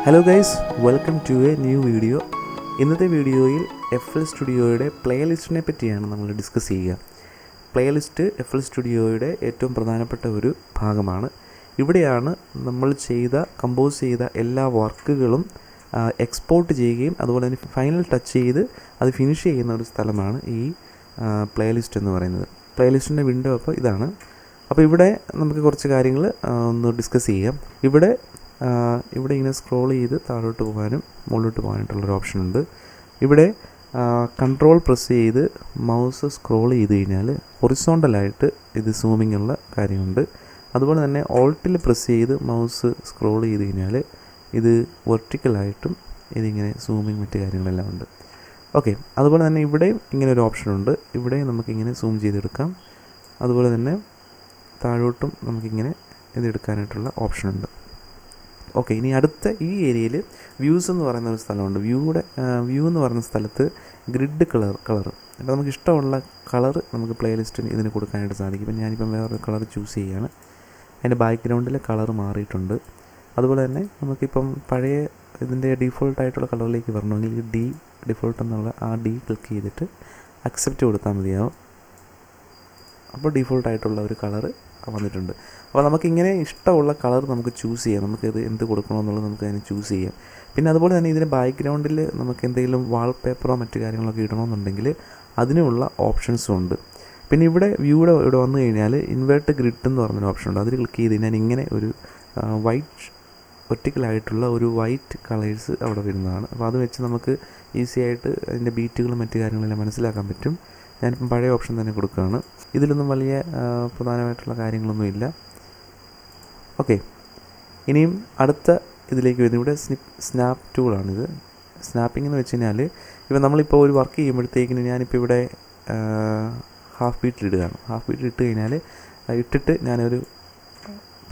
Hello guys, welcome to a new video. ഇന്നത്തെ വീഡിയോയിൽ FL സ്റ്റുഡിയോയുടെ പ്ലേലിസ്റ്റിനെ പറ്റിയാണ് നമ്മൾ ഡിസ്കസ് ചെയ്യുക. പ്ലേലിസ്റ്റ് FL സ്റ്റുഡിയോയുടെ ഏറ്റവും പ്രധാനപ്പെട്ട ഒരു ഭാഗമാണ്. ഇവിടെയാണ് നമ്മൾ കമ്പോസ് ചെയ്ത എല്ലാ വർക്കുകളും എക്സ്പോർട്ട് ചെയ്യുകയും അതുപോലെ തന്നെ ഫൈനൽ ടച്ച് ചെയ്ത് അത് ഫിനിഷ് ചെയ്യുന്ന ഒരു സ്ഥലമാണ് ഈ പ്ലേലിസ്റ്റ് എന്ന് പറയുന്നത്. പ്ലേലിസ്റ്റിൻ്റെ വിൻഡോ അപ്പോൾ ഇതാണ്. അപ്പോൾ ഇവിടെ നമുക്ക് കുറച്ച് കാര്യങ്ങൾ ഒന്ന് ഡിസ്കസ് ചെയ്യാം. ഇവിടെ ഇങ്ങനെ സ്ക്രോൾ ചെയ്ത് താഴോട്ട് പോകാനും മുകളിലോട്ട് പോകാനായിട്ടുള്ളൊരു ഓപ്ഷൻ ഉണ്ട്. ഇവിടെ കൺട്രോൾ പ്രസ് ചെയ്ത് മൗസ് സ്ക്രോൾ ചെയ്ത് കഴിഞ്ഞാൽ ഹൊറിസോണ്ടലായിട്ട് ഇത് സൂമിംഗ് ഉള്ള കാര്യമുണ്ട്. അതുപോലെ തന്നെ ഓൾട്ടിൽ പ്രസ് ചെയ്ത് മൗസ് സ്ക്രോൾ ചെയ്ത് കഴിഞ്ഞാൽ ഇത് വെർട്ടിക്കലായിട്ടും ഇതിങ്ങനെ സൂമിങ് മറ്റ് കാര്യങ്ങളെല്ലാം ഉണ്ട്. ഓക്കെ, അതുപോലെ തന്നെ ഇവിടെയും ഇങ്ങനെ ഒരു ഓപ്ഷനുണ്ട്. ഇവിടെയും നമുക്കിങ്ങനെ സൂം ചെയ്തെടുക്കാം. അതുപോലെ തന്നെ താഴോട്ടും നമുക്കിങ്ങനെ ഇതെടുക്കാനായിട്ടുള്ള ഓപ്ഷനുണ്ട്. ഓക്കെ, ഇനി അടുത്ത ഈ ഏരിയയിൽ വ്യൂസ് എന്ന് പറയുന്ന ഒരു സ്ഥലമുണ്ട്. വ്യൂ എന്ന് പറയുന്ന സ്ഥലത്ത് ഗ്രിഡ് കളർ അപ്പോൾ നമുക്ക് ഇഷ്ടമുള്ള കളർ നമുക്ക് പ്ലേലിസ്റ്റിന് ഇതിന് കൊടുക്കാനായിട്ട് സാധിക്കും. ഇപ്പം ഞാനിപ്പം വേറൊരു കളർ ചൂസ് ചെയ്യുകയാണ്. അതിൻ്റെ ബാക്ക്ഗ്രൗണ്ടിലെ കളർ മാറിയിട്ടുണ്ട്. അതുപോലെ തന്നെ നമുക്കിപ്പം പഴയ ഇതിൻ്റെ ഡീഫോൾട്ടായിട്ടുള്ള കളറിലേക്ക് വരണമെങ്കിൽ ഡി ഡിഫോൾട്ട് എന്നുള്ള ആ ഡി ക്ലിക്ക് ചെയ്തിട്ട് അക്സെപ്റ്റ് കൊടുത്താൽ മതിയാവും. അപ്പോൾ ഡീഫോൾട്ടായിട്ടുള്ള ഒരു കളറ് വന്നിട്ടുണ്ട്. അപ്പോൾ നമുക്കിങ്ങനെ ഇഷ്ടമുള്ള കളർ നമുക്ക് ചൂസ് ചെയ്യാം. നമുക്കിത് എന്ത് കൊടുക്കണമെന്നുള്ളത് നമുക്ക് അതിന് ചൂസ് ചെയ്യാം. പിന്നെ അതുപോലെ തന്നെ ഇതിൻ്റെ ബാക്ക്ഗ്രൗണ്ടിൽ നമുക്ക് എന്തെങ്കിലും വാൾപേപ്പറോ മറ്റു കാര്യങ്ങളൊക്കെ ഇടണമെന്നുണ്ടെങ്കിൽ അതിനുള്ള ഓപ്ഷൻസും ഉണ്ട്. പിന്നെ ഇവിടെ ഇവിടെ വന്നു കഴിഞ്ഞാൽ ഇൻവേർട്ട് ഗ്രിഡ് എന്ന് പറഞ്ഞൊരു ഓപ്ഷൻ ഉണ്ട്. അതിൽ ക്ലിക്ക് ചെയ്ത് കഴിഞ്ഞാൽ ഇങ്ങനെ ഒരു ഒറ്റക്കലായിട്ടുള്ള ഒരു വൈറ്റ് കളേഴ്സ് അവിടെ വരുന്നതാണ്. അപ്പോൾ അത് വെച്ച് നമുക്ക് ഈസി ആയിട്ട് അതിൻ്റെ ബീറ്റുകളും മറ്റു കാര്യങ്ങളെല്ലാം മനസ്സിലാക്കാൻ പറ്റും. ഞാനിപ്പം പഴയ ഓപ്ഷൻ തന്നെ കൊടുക്കുകയാണ്. ഇതിലൊന്നും വലിയ പ്രധാനമായിട്ടുള്ള കാര്യങ്ങളൊന്നുമില്ല. ഓക്കെ, ഇനിയും അടുത്ത ഇതിലേക്ക് വരുന്നത് ഇവിടെ സ്നാപ്പ് ടൂളാണിത്. സ്നാപ്പിംഗ് എന്ന് വെച്ച് കഴിഞ്ഞാൽ ഇപ്പം നമ്മളിപ്പോൾ ഒരു വർക്ക് ചെയ്യുമ്പോഴത്തേക്കിന് ഞാനിപ്പോൾ ഇവിടെ ഹാഫ് ബീറ്റിൽ ഇടുകയാണ്. ഹാഫ് ബീറ്റിൽ ഇട്ട് കഴിഞ്ഞാൽ ഇട്ടിട്ട് ഞാനൊരു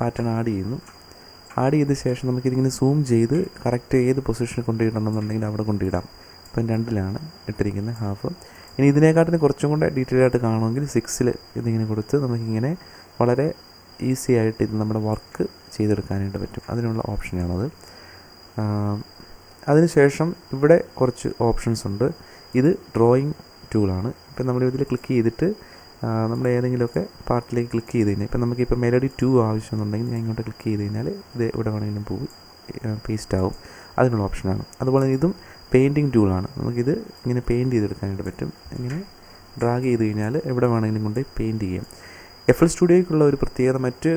പാറ്റേൺ ആഡ് ചെയ്ത ശേഷം നമുക്കിതിങ്ങനെ സൂം ചെയ്ത് കറക്റ്റ് ഏത് പൊസിഷനിൽ കൊണ്ടിടണമെന്നുണ്ടെങ്കിൽ അവിടെ കൊണ്ടിടാം. ഇപ്പം 2ലാണ് ഇട്ടിരിക്കുന്നത് ഹാഫ്. ഇനി ഇതിനെക്കാട്ടിന് കുറച്ചും കൂടെ ഡീറ്റെയിൽ ആയിട്ട് കാണുമെങ്കിൽ 6ൽ ഇതിങ്ങനെ കൊടുത്ത് നമുക്കിങ്ങനെ വളരെ ഈസി ആയിട്ട് ഇത് നമ്മുടെ വർക്ക് ചെയ്തെടുക്കാനായിട്ട് പറ്റും. അതിനുള്ള ഓപ്ഷനാണത്. അതിനുശേഷം ഇവിടെ കുറച്ച് ഓപ്ഷൻസ് ഉണ്ട്. ഇത് ഡ്രോയിങ് ടൂളാണ്. ഇപ്പം നമ്മൾ ഇതിൽ ക്ലിക്ക് ചെയ്തിട്ട് നമ്മൾ ഏതെങ്കിലുമൊക്കെ പാർട്ടിലേക്ക് ക്ലിക്ക് ചെയ്ത് കഴിഞ്ഞാൽ ഇപ്പം നമുക്കിപ്പോൾ മെലഡി 2 ആവശ്യമെന്നുണ്ടെങ്കിൽ ഞാൻ ഇങ്ങോട്ട് ക്ലിക്ക് ചെയ്ത് കഴിഞ്ഞാൽ ഇത് ഇവിടെ വേണമെങ്കിലും പോയി പേസ്റ്റ് ആവും. അതിനുള്ള ഓപ്ഷനാണ്. അതുപോലെ ഇതും പെയിൻറ്റിങ് ടൂളാണ്. നമുക്കിത് ഇങ്ങനെ പെയിൻറ്റ് ചെയ്തെടുക്കാനായിട്ട് പറ്റും. ഇങ്ങനെ ഡ്രാഗ് ചെയ്ത് കഴിഞ്ഞാൽ എവിടെ വേണമെങ്കിലും കൊണ്ട് പെയിൻറ്റ് ചെയ്യാം. FL സ്റ്റുഡിയോയ്ക്കുള്ള ഒരു പ്രത്യേകത മറ്റ്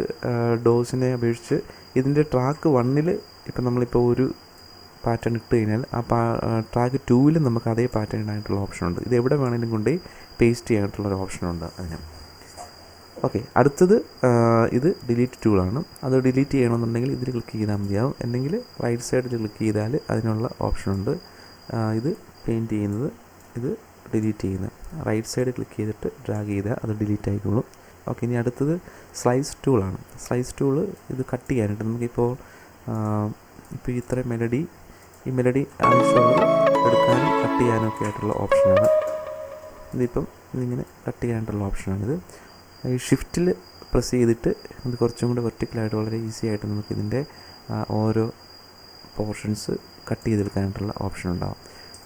ഡോസിനെ അപേക്ഷിച്ച് ഇതിൻ്റെ ട്രാക്ക് 1ൽ ഇപ്പം നമ്മളിപ്പോൾ ഒരു പാറ്റേൺ ഇട്ട് കഴിഞ്ഞാൽ ആ ട്രാക്ക് 2ൽ നമുക്ക് അതേ പാറ്റേൺ ഇടാനായിട്ടുള്ള ഓപ്ഷനുണ്ട്. ഇത് എവിടെ വേണമെങ്കിലും കൊണ്ട് പേസ്റ്റ് ചെയ്യാനായിട്ടുള്ളൊരു ഓപ്ഷനുണ്ട് അതിന്. ഓക്കെ, അടുത്തത് ഇത് ഡിലീറ്റ് ടൂളാണ്. അത് ഡിലീറ്റ് ചെയ്യണമെന്നുണ്ടെങ്കിൽ ഇതിൽ ക്ലിക്ക് ചെയ്താൽ മതിയാവും. അല്ലെങ്കിൽ റൈറ്റ് സൈഡിൽ ക്ലിക്ക് ചെയ്താൽ അതിനുള്ള ഓപ്ഷനുണ്ട്. ഇത് പെയിൻറ്റ് ചെയ്യുന്നത്, ഇത് ഡിലീറ്റ് ചെയ്യുന്നത്. റൈറ്റ് സൈഡ് ക്ലിക്ക് ചെയ്തിട്ട് ഡ്രാഗ് ചെയ്താൽ അത് ഡിലീറ്റ് ആയിക്കോളും. ഓക്കെ, ഇനി അടുത്തത് സ്ലൈസ് ടൂളാണ്. സ്ലൈസ് ടൂള് ഇത് കട്ട് ചെയ്യാനായിട്ട് നമുക്കിപ്പോൾ ഇത്രയും ഈ മെലഡി ആവശ്യമുള്ളത് എടുക്കാനും കട്ട് ചെയ്യാനും ഒക്കെ ആയിട്ടുള്ള ഓപ്ഷനാണ്. ഇതിങ്ങനെ കട്ട് ചെയ്യാനായിട്ടുള്ള ഓപ്ഷനാണിത്. ഈ ഷിഫ്റ്റിൽ പ്രസ് ചെയ്തിട്ട് ഇത് കുറച്ചും കൂടി വെർട്ടിക്കലായിട്ട് വളരെ ഈസി ആയിട്ട് നമുക്കിതിൻ്റെ ഓരോ പോർഷൻസ് കട്ട് ചെയ്തെടുക്കാനായിട്ടുള്ള ഓപ്ഷൻ ഉണ്ടാകും.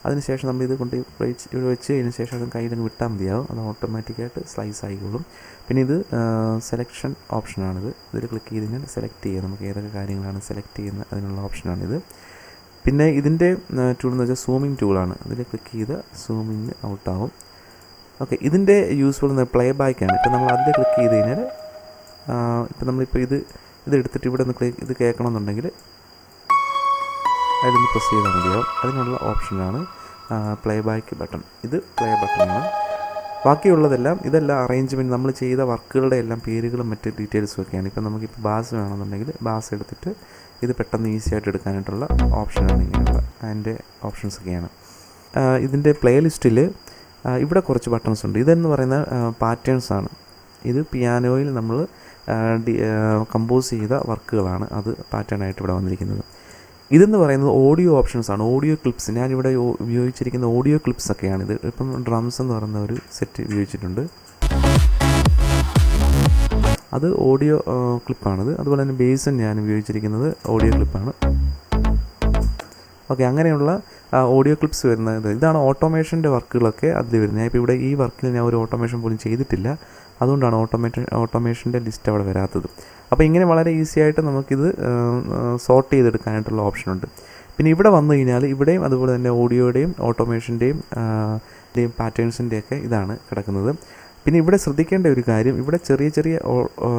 അതിനുശേഷം നമ്മൾ ഇത് കൊണ്ട് ഇവിടെ വെച്ച് കഴിഞ്ഞ ശേഷം അത് കയ്യിലങ്ങ് വിട്ടാൽ മതിയാവും. അത് ഓട്ടോമാറ്റിക്കായിട്ട് സ്ലൈസ് ആയിക്കോളും. പിന്നെ ഇത് സെലക്ഷൻ ഓപ്ഷനാണിത്. ഇതിൽ ക്ലിക്ക് ചെയ്ത് കഴിഞ്ഞാൽ സെലക്ട് ചെയ്യുക. നമുക്ക് ഏതൊക്കെ കാര്യങ്ങളാണ് സെലക്ട് ചെയ്യുന്ന അതിനുള്ള ഓപ്ഷനാണിത്. പിന്നെ ഇതിൻ്റെ ടൂൾ എന്ന് വെച്ചാൽ സൂമിങ് ടൂളാണ്. ഇതിൽ ക്ലിക്ക് ചെയ്ത് സൂമിങ് ഔട്ടാവും. ഓക്കെ, ഇതിൻ്റെ യൂസ്ഫുൾ എന്ന് പ്ലേ ബാക്കാണ്. ഇപ്പം നമ്മൾ അതിൽ ക്ലിക്ക് ചെയ്ത് കഴിഞ്ഞാൽ ഇപ്പം നമ്മളിപ്പോൾ ഇതെടുത്തിട്ട് ഇവിടെ ഒന്ന് ഇത് കേൾക്കണമെന്നുണ്ടെങ്കിൽ അതിലൊന്ന് പ്രസ് ചെയ്താൽ മതിയാവും. അതിനുള്ള ഓപ്ഷനാണ് പ്ലേ ബാക്ക് ബട്ടൺ. ഇത് പ്ലേ ബട്ടണാണ്. ബാക്കിയുള്ളതെല്ലാം ഇതെല്ലാം അറേഞ്ച്മെൻറ്റ് നമ്മൾ ചെയ്ത വർക്കുകളുടെ എല്ലാം പേരുകളും മറ്റ് ഡീറ്റെയിൽസും ഒക്കെയാണ്. ഇപ്പം നമുക്കിപ്പോൾ ബാസ് വേണമെന്നുണ്ടെങ്കിൽ ബാസ് എടുത്തിട്ട് ഇത് പെട്ടെന്ന് ഈസി ആയിട്ട് എടുക്കാനായിട്ടുള്ള ഓപ്ഷനാണ് ഇങ്ങനെയുള്ള അതിൻ്റെ ഓപ്ഷൻസൊക്കെയാണ്. ഇതിൻ്റെ പ്ലേലിസ്റ്റിൽ ഇവിടെ കുറച്ച് ബട്ടൺസ് ഉണ്ട്. ഇതെന്ന് പറയുന്ന പാറ്റേൺസാണ്. ഇത് പിയാനോയിൽ നമ്മൾ കമ്പോസ് ചെയ്ത വർക്കുകളാണ്. അത് പാറ്റേണായിട്ട് ഇവിടെ വന്നിരിക്കുന്നത്. ഇതെന്ന് പറയുന്നത് ഓഡിയോ ഓപ്ഷൻസാണ്. ഓഡിയോ ക്ലിപ്സ് ഞാനിവിടെ ഉപയോഗിച്ചിരിക്കുന്ന ഓഡിയോ ക്ലിപ്സ് ഒക്കെയാണിത്. ഇപ്പം ഡ്രംസ് എന്ന് പറയുന്ന ഒരു സെറ്റ് ഉപയോഗിച്ചിട്ടുണ്ട്. അത് ഓഡിയോ ക്ലിപ്പാണിത്. അതുപോലെ തന്നെ ബേസും ഞാൻ ഉപയോഗിച്ചിരിക്കുന്നത് ഓഡിയോ ക്ലിപ്പാണ്. ഓക്കെ, അങ്ങനെയുള്ള ഓഡിയോ ക്ലിപ്സ് വരുന്നത്. ഇതാണ് ഓട്ടോമേഷൻ്റെ വർക്കുകളൊക്കെ അതിൽ വരുന്നത്. ഇപ്പോൾ ഇവിടെ ഈ വർക്കിൽ ഞാൻ ഒരു ഓട്ടോമേഷൻ പോലും ചെയ്തിട്ടില്ല, അതുകൊണ്ടാണ് ഓട്ടോമേഷൻ്റെ ലിസ്റ്റ് അവിടെ വരാത്തത്. അപ്പോൾ ഇങ്ങനെ വളരെ ഈസി ആയിട്ട് നമുക്കിത് സോർട്ട് ചെയ്തെടുക്കാനായിട്ടുള്ള ഓപ്ഷനുണ്ട്. പിന്നെ ഇവിടെ വന്നു കഴിഞ്ഞാൽ ഇവിടെയും അതുപോലെ തന്നെ ഓഡിയോയുടെയും ഓട്ടോമേഷൻ്റെയും പാറ്റേൺസിൻ്റെയൊക്കെ ഇതാണ് കിടക്കുന്നത്. പിന്നെ ഇവിടെ ശ്രദ്ധിക്കേണ്ട ഒരു കാര്യം, ഇവിടെ ചെറിയ ചെറിയ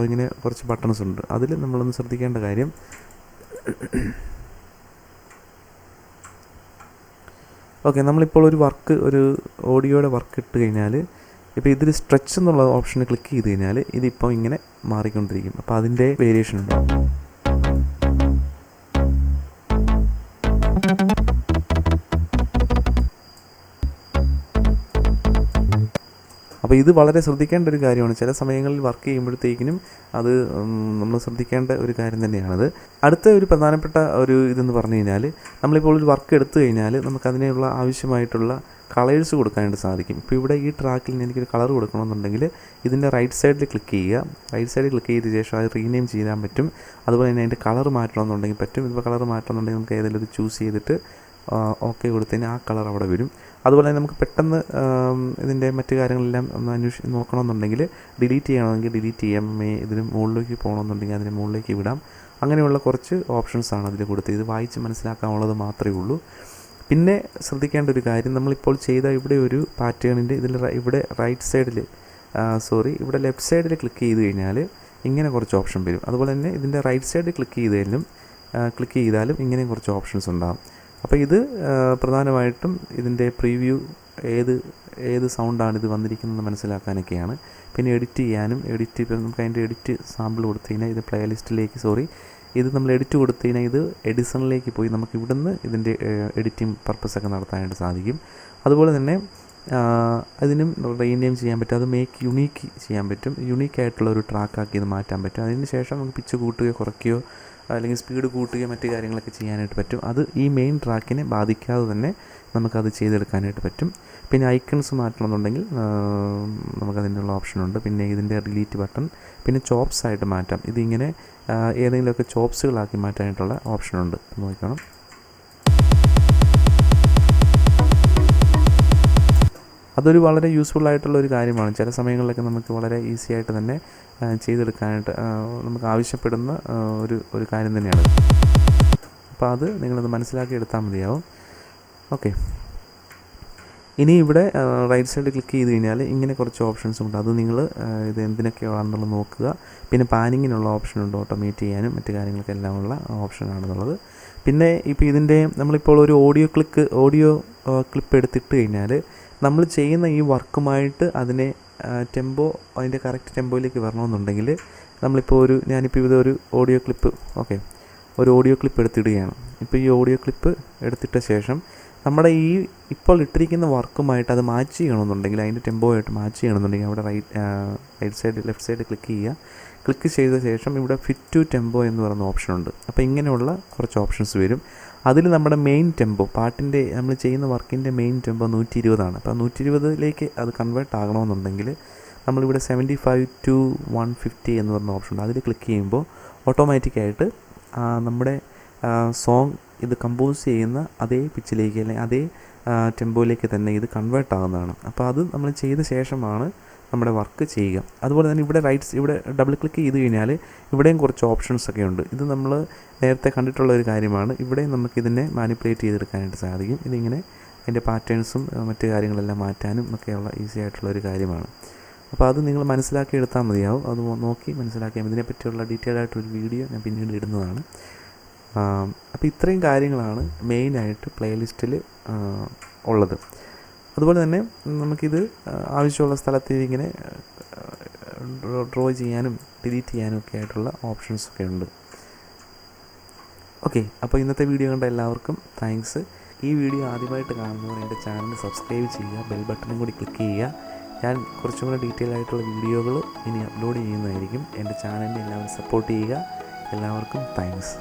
ഇങ്ങനെ കുറച്ച് ബട്ടൺസ് ഉണ്ട്. അതിൽ നമ്മളൊന്ന് ശ്രദ്ധിക്കേണ്ട കാര്യം, ഓക്കെ, നമ്മളിപ്പോൾ ഒരു ഓഡിയോയുടെ വർക്ക് ഇട്ട് കഴിഞ്ഞാൽ ഇപ്പോൾ ഇതിൽ സ്ട്രെച്ച് എന്നുള്ള ഓപ്ഷന് ക്ലിക്ക് ചെയ്ത് കഴിഞ്ഞാൽ ഇതിപ്പോൾ ഇങ്ങനെ മാറിക്കൊണ്ടിരിക്കും. അപ്പോൾ അതിൻ്റെ വേരിയേഷൻ ഉണ്ട്. അപ്പോൾ ഇത് വളരെ ശ്രദ്ധിക്കേണ്ട ഒരു കാര്യമാണ്. ചില സമയങ്ങളിൽ വർക്ക് ചെയ്യുമ്പോഴത്തേക്കിനും അത് നമ്മൾ ശ്രദ്ധിക്കേണ്ട ഒരു കാര്യം തന്നെയാണത്. അടുത്ത ഒരു പ്രധാനപ്പെട്ട ഒരു ഇതെന്ന് പറഞ്ഞു കഴിഞ്ഞാൽ, നമ്മളിപ്പോൾ ഒരു വർക്ക് എടുത്തു കഴിഞ്ഞാൽ നമുക്കതിനുള്ള ആവശ്യമായിട്ടുള്ള കളേഴ്സ് കൊടുക്കാനായിട്ട് സാധിക്കും. ഇപ്പോൾ ഇവിടെ ഈ ട്രാക്കിൽ എനിക്കൊരു കളർ കൊടുക്കണമെന്നുണ്ടെങ്കിൽ ഇതിൻ്റെ റൈറ്റ് സൈഡിൽ ക്ലിക്ക് ചെയ്യുക. റൈറ്റ് സൈഡിൽ ക്ലിക്ക് ചെയ്ത ശേഷം അത് റീനെയിം ചെയ്യാൻ പറ്റും. അതുപോലെ തന്നെ അതിൻ്റെ കളർ മാറ്റണമെന്നുണ്ടെങ്കിൽ പറ്റും. ഇപ്പോൾ കളർ മാറ്റണമെന്നുണ്ടെങ്കിൽ നമുക്ക് ഏതെങ്കിലും ഒരു ചൂസ് ചെയ്തിട്ട് ഓക്കെ കൊടുത്തതിന് ആ കളർ അവിടെ വരും. അതുപോലെ തന്നെ നമുക്ക് പെട്ടെന്ന് ഇതിൻ്റെ മറ്റു കാര്യങ്ങളെല്ലാം ഒന്ന് നോക്കണമെന്നുണ്ടെങ്കിൽ ഡിലീറ്റ് ചെയ്യണമെങ്കിൽ ഡിലീറ്റ് ചെയ്യാം. ഇതിന് മുകളിലേക്ക് പോകണമെന്നുണ്ടെങ്കിൽ അതിന് മുകളിലേക്ക് വിടാം. അങ്ങനെയുള്ള കുറച്ച് ഓപ്ഷൻസാണ് അതിൽ കൊടുത്തത്. ഇത് വായിച്ച് മനസ്സിലാക്കാനുള്ളത് മാത്രമേ ഉള്ളൂ. പിന്നെ ശ്രദ്ധിക്കേണ്ട ഒരു കാര്യം, നമ്മളിപ്പോൾ ചെയ്ത ഇവിടെ ഒരു പാറ്റേണിൻ്റെ ഇവിടെ റൈറ്റ് സൈഡിൽ ഇവിടെ ലെഫ്റ്റ് സൈഡിൽ ക്ലിക്ക് ചെയ്ത് കഴിഞ്ഞാൽ ഇങ്ങനെ കുറച്ച് ഓപ്ഷൻ വരും. അതുപോലെ തന്നെ ഇതിൻ്റെ റൈറ്റ് സൈഡിൽ ക്ലിക്ക് ചെയ്താലും ഇങ്ങനെ കുറച്ച് ഓപ്ഷൻസ് ഉണ്ടാകും. അപ്പോൾ ഇത് പ്രധാനമായിട്ടും ഇതിൻ്റെ പ്രീവ്യൂ ഏത് സൗണ്ടാണ് ഇത് വന്നിരിക്കുന്നത് മനസ്സിലാക്കാനൊക്കെയാണ്. പിന്നെ എഡിറ്റ് ചെയ്യാനും ഇപ്പോൾ നമുക്ക് അതിൻ്റെ എഡിറ്റ് സാമ്പിൾ കൊടുത്തു കഴിഞ്ഞാൽ ഇത് പ്ലേലിസ്റ്റിലേക്ക് ഇത് നമ്മൾ എഡിറ്റ് കൊടുത്തു കഴിഞ്ഞാൽ ഇത് എഡിസണിലേക്ക് പോയി നമുക്ക് ഇവിടുന്ന് ഇതിൻ്റെ എഡിറ്റിംഗ് പർപ്പസൊക്കെ നടത്താനായിട്ട് സാധിക്കും. അതുപോലെ തന്നെ അതിനും റീനെയിം ചെയ്യാൻ പറ്റും. അത് മേക്ക് യുണീക്ക് ചെയ്യാൻ പറ്റും. യുണീക്കായിട്ടുള്ള ഒരു ട്രാക്കാക്കി ഇത് മാറ്റാൻ പറ്റും. അതിന് ശേഷം നമുക്ക് പിച്ച് കൂട്ടുകയോ കുറയ്ക്കുകയോ അല്ലെങ്കിൽ സ്പീഡ് കൂട്ടുകയോ മറ്റു കാര്യങ്ങളൊക്കെ ചെയ്യാനായിട്ട് പറ്റും. അത് ഈ മെയിൻ ട്രാക്കിനെ ബാധിക്കാതെ തന്നെ നമുക്കത് ചെയ്തെടുക്കാനായിട്ട് പറ്റും. പിന്നെ ഐക്കൺസ് മാറ്റണമെന്നുണ്ടെങ്കിൽ നമുക്കതിനുള്ള ഓപ്ഷനുണ്ട്. പിന്നെ ഇതിൻ്റെ ഡിലീറ്റ് ബട്ടൺ, പിന്നെ ചോപ്സ് ആയിട്ട് മാറ്റാം. ഇതിങ്ങനെ ഏതെങ്കിലുമൊക്കെ ചോപ്സുകളാക്കി മാറ്റാനായിട്ടുള്ള ഓപ്ഷനുണ്ട്. നോക്കണം. അതൊരു വളരെ യൂസ്ഫുൾ ആയിട്ടുള്ള ഒരു കാര്യമാണ്. ചില സമയങ്ങളിലൊക്കെ നമുക്ക് വളരെ ഈസി ആയിട്ട് തന്നെ ചെയ്തെടുക്കാനായിട്ട് നമുക്ക് ആവശ്യപ്പെടുന്ന ഒരു കാര്യം തന്നെയാണ്. അപ്പോൾ അത് നിങ്ങളത് മനസ്സിലാക്കി എടുത്താൽ മതിയാവും. ഓക്കെ, ഇനി ഇവിടെ റൈറ്റ് സൈഡിൽ ക്ലിക്ക് ചെയ്ത് കഴിഞ്ഞാൽ ഇങ്ങനെ കുറച്ച് ഓപ്ഷൻസ് ഉണ്ട്. അത് നിങ്ങൾ ഇത് എന്തിനൊക്കെയാണെന്നുള്ളത് നോക്കുക. പിന്നെ പാനിങ്ങിനുള്ള ഓപ്ഷനുണ്ട്, ഓട്ടോമേറ്റ് ചെയ്യാനും മറ്റു കാര്യങ്ങളൊക്കെ എല്ലാം ഉള്ള ഓപ്ഷനാണെന്നുള്ളത്. പിന്നെ ഇപ്പോൾ ഇതിൻ്റെ നമ്മളിപ്പോൾ ഒരു ഓഡിയോ ക്ലിപ്പ് എടുത്തിട്ട് കഴിഞ്ഞാൽ നമ്മൾ ചെയ്യുന്ന ഈ വർക്കുമായിട്ട് അതിനെ അതിൻ്റെ കറക്റ്റ് ടെമ്പോയിലേക്ക് വരണമെന്നുണ്ടെങ്കിൽ നമ്മളിപ്പോൾ ഞാനിപ്പോൾ ഇതൊരു ഓഡിയോ ക്ലിപ്പ് എടുത്തിടുകയാണ്. ഇപ്പോൾ ഈ ഓഡിയോ ക്ലിപ്പ് എടുത്തിട്ട ശേഷം നമ്മുടെ ഈ ഇപ്പോൾ ഇട്ടിരിക്കുന്ന വർക്കുമായിട്ട് അത് മാച്ച് ചെയ്യണമെന്നുണ്ടെങ്കിൽ, അതിൻ്റെ ടെമ്പോയായിട്ട് മാച്ച് ചെയ്യണമെന്നുണ്ടെങ്കിൽ അവിടെ ലെഫ്റ്റ് സൈഡ് ക്ലിക്ക് ചെയ്ത ശേഷം ഇവിടെ ഫിറ്റ് ടു ടെമ്പോ എന്ന് പറയുന്ന ഓപ്ഷനുണ്ട്. അപ്പോൾ ഇങ്ങനെയുള്ള കുറച്ച് ഓപ്ഷൻസ് വരും. അതിൽ നമ്മുടെ മെയിൻ ടെമ്പോ, പാട്ടിൻ്റെ നമ്മൾ ചെയ്യുന്ന വർക്കിൻ്റെ മെയിൻ ടെമ്പോ 120 അപ്പോൾ 120 അത് കൺവേർട്ട് ആകണമെന്നുണ്ടെങ്കിൽ നമ്മളിവിടെ 75 to 150 എന്ന് പറഞ്ഞ ഓപ്ഷനുണ്ട്. അതിൽ ക്ലിക്ക് ചെയ്യുമ്പോൾ ഓട്ടോമാറ്റിക്കായിട്ട് നമ്മുടെ സോങ് ഇത് കമ്പോസ് ചെയ്യുന്ന അതേ പിച്ചിലേക്ക് അല്ലെങ്കിൽ അതേ ടെമ്പോയിലേക്ക് തന്നെ ഇത് കൺവേർട്ട് ആകുന്നതാണ്. അപ്പോൾ അത് നമ്മൾ ചെയ്ത ശേഷമാണ് നമ്മുടെ വർക്ക് ചെയ്യുക. അതുപോലെ തന്നെ ഇവിടെ ഡബിൾ ക്ലിക്ക് ചെയ്ത് കഴിഞ്ഞാൽ ഇവിടെയും കുറച്ച് ഓപ്ഷൻസൊക്കെ ഉണ്ട്. ഇത് നമ്മൾ നേരത്തെ കണ്ടിട്ടുള്ള ഒരു കാര്യമാണ്. ഇവിടെ നമുക്കിതിനെ മാനിപ്പുലേറ്റ് ചെയ്തെടുക്കാനായിട്ട് സാധിക്കും. ഇതിങ്ങനെ അതിൻ്റെ പാറ്റേൺസും മറ്റു കാര്യങ്ങളെല്ലാം മാറ്റാനും ഒക്കെയുള്ള ഈസി ആയിട്ടുള്ളൊരു കാര്യമാണ്. അപ്പോൾ അത് നിങ്ങൾ മനസ്സിലാക്കി എടുത്താൽ മതിയാവും. അത് നോക്കി മനസ്സിലാക്കിയാൽ ഇതിനെപ്പറ്റിയുള്ള ഡീറ്റെയിൽ ആയിട്ടൊരു വീഡിയോ ഞാൻ പിന്നീട് ഇടുന്നതാണ്. അപ്പോൾ ഇത്രയും കാര്യങ്ങളാണ് മെയിനായിട്ട് പ്ലേലിസ്റ്റിൽ ഉള്ളത്. അതുപോലെ തന്നെ നമുക്കിത് ആവശ്യമുള്ള സ്ഥലത്ത് ഇതിങ്ങനെ ഡ്രോ ചെയ്യാനും ഡിലീറ്റ് ചെയ്യാനും ഒക്കെ ആയിട്ടുള്ള ഓപ്ഷൻസൊക്കെ ഉണ്ട്. ഓക്കെ, അപ്പോൾ ഇന്നത്തെ വീഡിയോ കണ്ട എല്ലാവർക്കും താങ്ക്സ്. ഈ വീഡിയോ ആദ്യമായിട്ട് കാണുന്നവർ എൻ്റെ ചാനൽ സബ്സ്ക്രൈബ് ചെയ്യുക, ബെൽ ബട്ടണും കൂടി ക്ലിക്ക് ചെയ്യുക. ഞാൻ കുറച്ചും കൂടെ ഡീറ്റെയിൽ ആയിട്ടുള്ള വീഡിയോകൾ ഇനി അപ്ലോഡ് ചെയ്യുന്നതായിരിക്കും. എൻ്റെ ചാനലിനെ എല്ലാവരും സപ്പോർട്ട് ചെയ്യുക. എല്ലാവർക്കും താങ്ക്സ്.